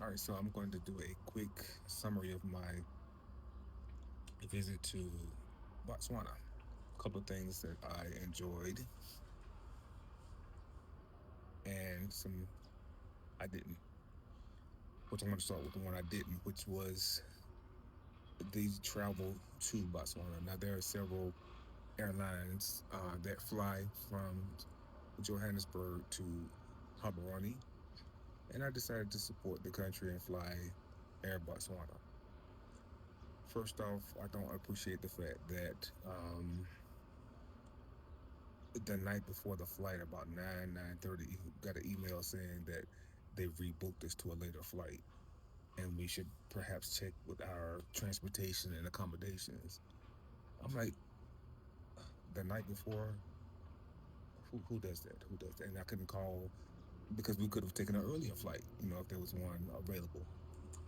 All right, so I'm going to do a quick summary of my visit to Botswana. A couple of things that I enjoyed and some I didn't. Which I'm going to start with the one I didn't, which was the travel to Botswana. Now, there are several airlines that fly from Johannesburg to Gaborone, and I decided to support the country and fly Air Botswana. First off, I don't appreciate the fact that the night before the flight, about 9:30, got an email saying that they rebooked us to a later flight, and we should perhaps check with our transportation and accommodations. I'm like, the night before, who does that? Who does that? And I couldn't call because we could have taken an earlier flight, if there was one available.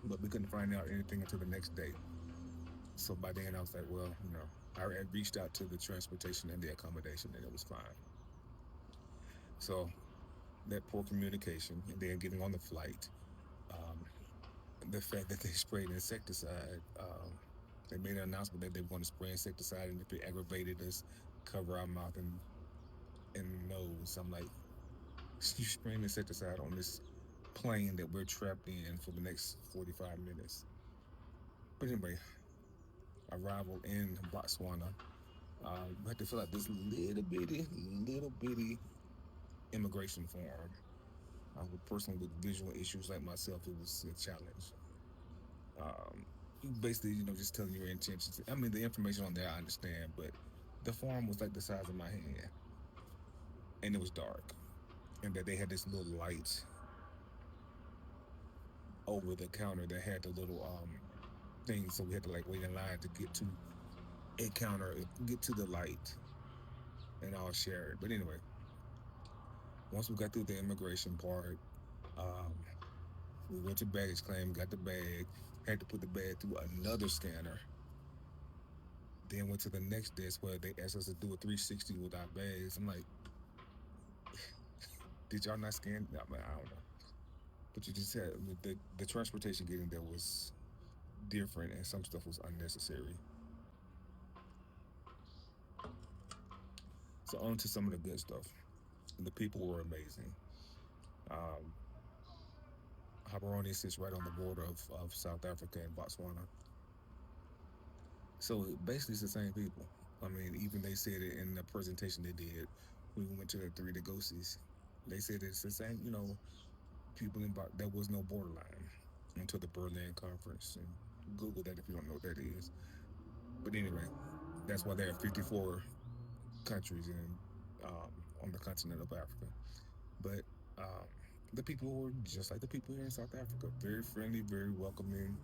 But we couldn't find out anything until the next day. So by then I was like, well, I had reached out to the transportation and the accommodation, and it was fine. So that poor communication, and then getting on the flight, um, the fact that they sprayed insecticide, they made an announcement that they were going to spray insecticide, and if it aggravated us, cover our mouth and nose. I'm like, you spraying insecticide on this plane that we're trapped in for the next 45 minutes. But anyway, arrival in Botswana, we had to fill out this little bitty immigration form. With a person with visual issues like myself, it was a challenge. Basically, just telling your intentions. I mean, the information on there I understand, but the form was like the size of my hand, and it was dark, and that they had this little light over the counter that had the little thing, so we had to like wait in line to get to a counter, get to the light, and all share it. But anyway, once we got through the immigration part, um, we went to baggage claim, got the bag, had to put the bag through another scanner, then went to the next desk where they asked us to do a 360 with our bags. I'm like, did y'all not scan? I don't know. But you just said the transportation getting there was different, and some stuff was unnecessary. So on to some of the good stuff. The people were amazing. Um, Gaborone sits right on the border of South Africa and Botswana. So basically, it's the same people. I mean, even they said it in the presentation they did. We went to the three Negosies. They said it's the same, people in there was no borderline until the Berlin Conference. And Google that if you don't know what that is. But anyway, that's why there are 54 countries on the continent of Africa. But um, the people were just like the people here in South Africa, very friendly, very welcoming,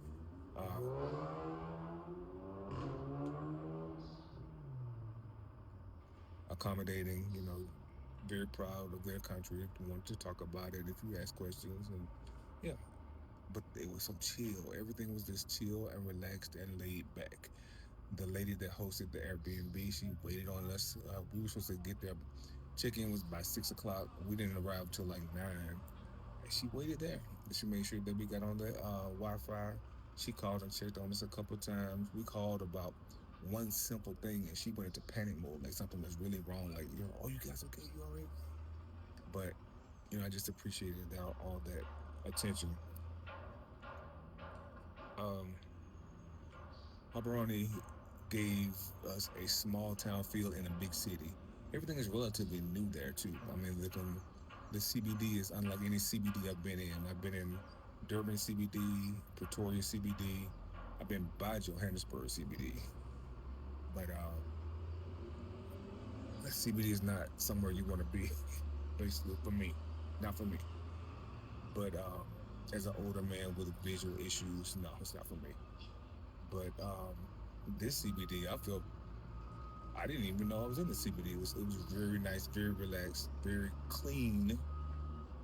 uh, accommodating. Very proud of their country. Wanted to talk about it if you ask questions, and yeah. But it was so chill. Everything was just chill and relaxed and laid back. The lady that hosted the Airbnb, she waited on us. We were supposed to get there. Check-in was by 6 o'clock. We didn't arrive till like 9. And she waited there. She made sure that we got on the Wi-Fi. She called and checked on us a couple of times. We called about one simple thing, and she went into panic mode, like something was really wrong. Like, oh, you guys okay? You all right? But I just appreciated all that attention. Um, Gaborone gave us a small town feel in a big city. Everything is relatively new there too. I mean, the CBD is unlike any CBD I've been in. I've been in Durban CBD, Pretoria CBD. I've been by Johannesburg CBD, but CBD is not somewhere you want to be. Basically, for me, not for me. But as an older man with visual issues, no, it's not for me. But this CBD, I didn't even know I was in the CBD. It was very nice, very relaxed, very clean,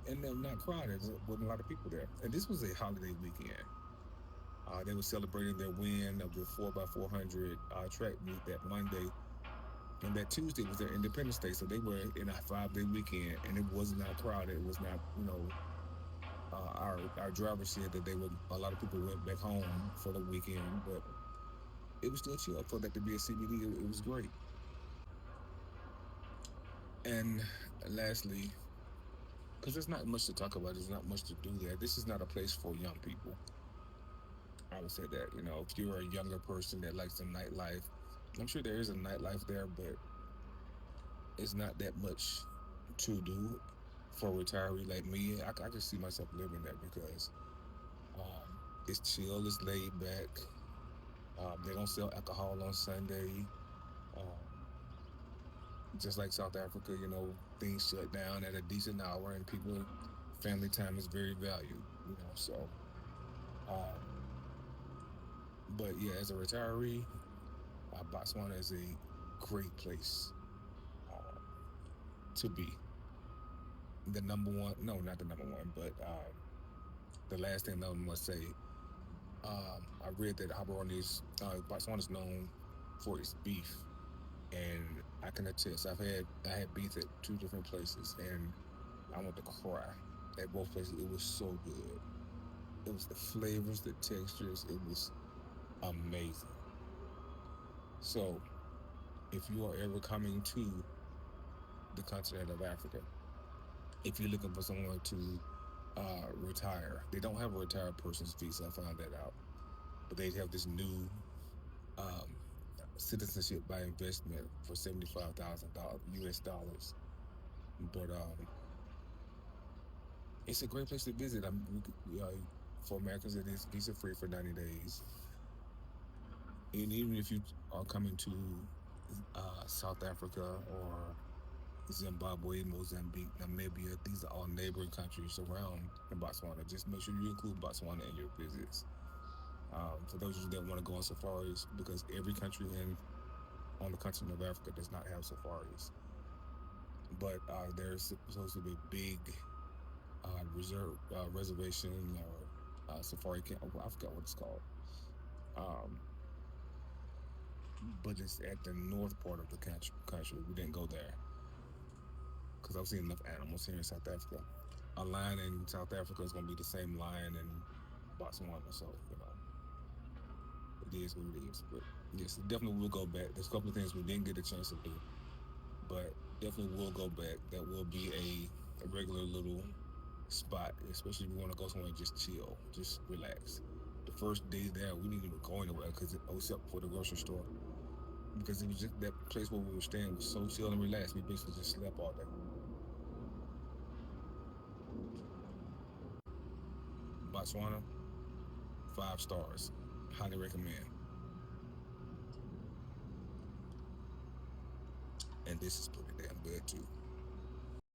and then not crowded. There wasn't a lot of people there. And this was a holiday weekend. They were celebrating their win of the 4x400 track meet that Monday, and that Tuesday was their Independence Day. So they were in a 5-day weekend, and it was not crowded. It was not, our Our driver said that they were a lot of people went back home for the weekend, but it was still chill for that to be a CBD. It was great. And lastly, because there's not much to talk about, there's not much to do there. This is not a place for young people. I would say that, if you're a younger person that likes the nightlife, I'm sure there is a nightlife there, but it's not that much to do for a retiree like me. I can see myself living there because it's chill, it's laid back. They don't sell alcohol on Sunday. Um, just like South Africa, things shut down at a decent hour, and family time is very valued. So, um, but yeah, as a retiree, Botswana is a great place uh, to be. The number one, no, not the number one, but the last thing I must say, I read that Botswana is known for its beef, and I can attest. I had beef at two different places, and I want to cry at both places. It was so good. It was the flavors, the textures. It was amazing. So, if you are ever coming to the continent of Africa, if you're looking for someone to retire, they don't have a retired person's visa. I found that out, but they have this new um, citizenship by investment for $75,000 US. But it's a great place to visit. For Americans, it is visa free for 90 days. And even if you are coming to South Africa or Zimbabwe, Mozambique, Namibia, these are all neighboring countries around Botswana. Just make sure you include Botswana in your visits. For those of you that want to go on safaris, because every country on the continent of Africa does not have safaris, but there's supposed to be big reservation or safari camp. Oh, I forgot what it's called. Um, but it's at the north part of the country. We didn't go there because I've seen enough animals here in South Africa. A lion in South Africa is going to be the same lion in Botswana, so it is what it is. But yes, definitely will go back. There's a couple of things we didn't get a chance to do, but definitely will go back. That will be a regular little spot, especially if you want to go somewhere and just chill, just relax. The first day there, we didn't even go anywhere except for the grocery store because it was just that place where we were staying was so chill and relaxed. We basically just slept all day. Botswana, 5 stars, highly recommend. And this is pretty damn good too.